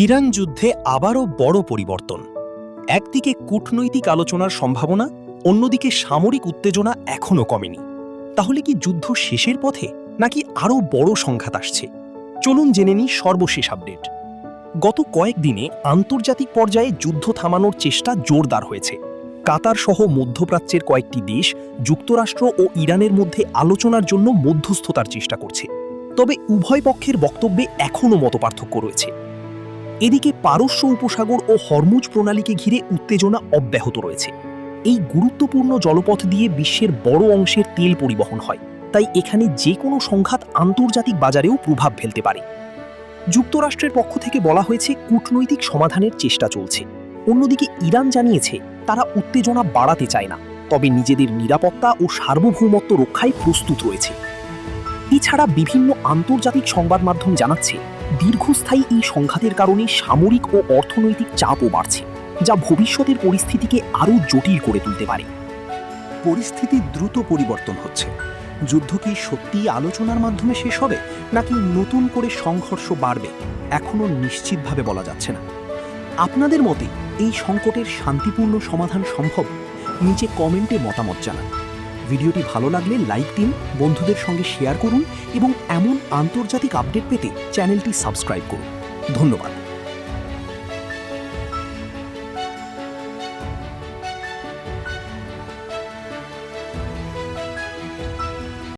Iran যুদ্ধে আবারও বড় পরিবর্তন। একদিকে কূটনৈতিক আলোচনার সম্ভাবনা, অন্যদিকে সামরিক উত্তেজনা এখনও কমেনি। তাহলে কি যুদ্ধ শেষের পথে, নাকি আরও বড় সংঘাত আসছে? চলুন জেনে নিই সর্বশেষ আপডেট। গত কয়েকদিনে আন্তর্জাতিক পর্যায়ে যুদ্ধ থামানোর চেষ্টা জোরদার হয়েছে। কাতার সহ মধ্যপ্রাচ্যের কয়েকটি দেশ যুক্তরাষ্ট্র ও ইরানের মধ্যে আলোচনার জন্য মধ্যস্থতার চেষ্টা করছে। তবে উভয় পক্ষের বক্তব্যে এখনও মতপার্থক্য রয়েছে। এদিকে পারস্য উপসাগর ও হরমুজ প্রণালীকে ঘিরে উত্তেজনা অব্যাহত রয়েছে। এই গুরুত্বপূর্ণ জলপথ দিয়ে বিশ্বের বড় অংশের তেল পরিবহন হয়, তাই এখানে যে কোনো সংঘাত আন্তর্জাতিক বাজারেও প্রভাব ফেলতে পারে। যুক্তরাষ্ট্রের পক্ষ থেকে বলা হয়েছে কূটনৈতিক সমাধানের চেষ্টা চলছে। অন্যদিকে ইরান জানিয়েছে তারা উত্তেজনা বাড়াতে চায় না, তবে নিজেদের নিরাপত্তা ও সার্বভৌমত্ব রক্ষায় প্রস্তুত রয়েছে। এছাড়া বিভিন্ন আন্তর্জাতিক সংবাদ মাধ্যম জানাচ্ছে দীর্ঘস্থায়ী এই সংঘাতের কারণে সামরিক ও অর্থনৈতিক চাপও বাড়ছে, যা ভবিষ্যতের পরিস্থিতিকে আরও জটিল করে তুলতে পারে। পরিস্থিতি দ্রুত পরিবর্তন হচ্ছে। যুদ্ধ কি সত্যিই আলোচনার মাধ্যমে শেষ হবে, নাকি নতুন করে সংঘর্ষ বাড়বে, এখনও নিশ্চিতভাবে বলা যাচ্ছে না। আপনাদের মতে এই সংকটের শান্তিপূর্ণ সমাধান সম্ভব? নিচে কমেন্টে মতামত জানান। ভিডিওটি ভালো লাগলে লাইক দিন, বন্ধুদের সঙ্গে শেয়ার করুন এবং এমন আন্তর্জাতিক আপডেট পেতে চ্যানেলটি সাবস্ক্রাইব করুন। ধন্যবাদ।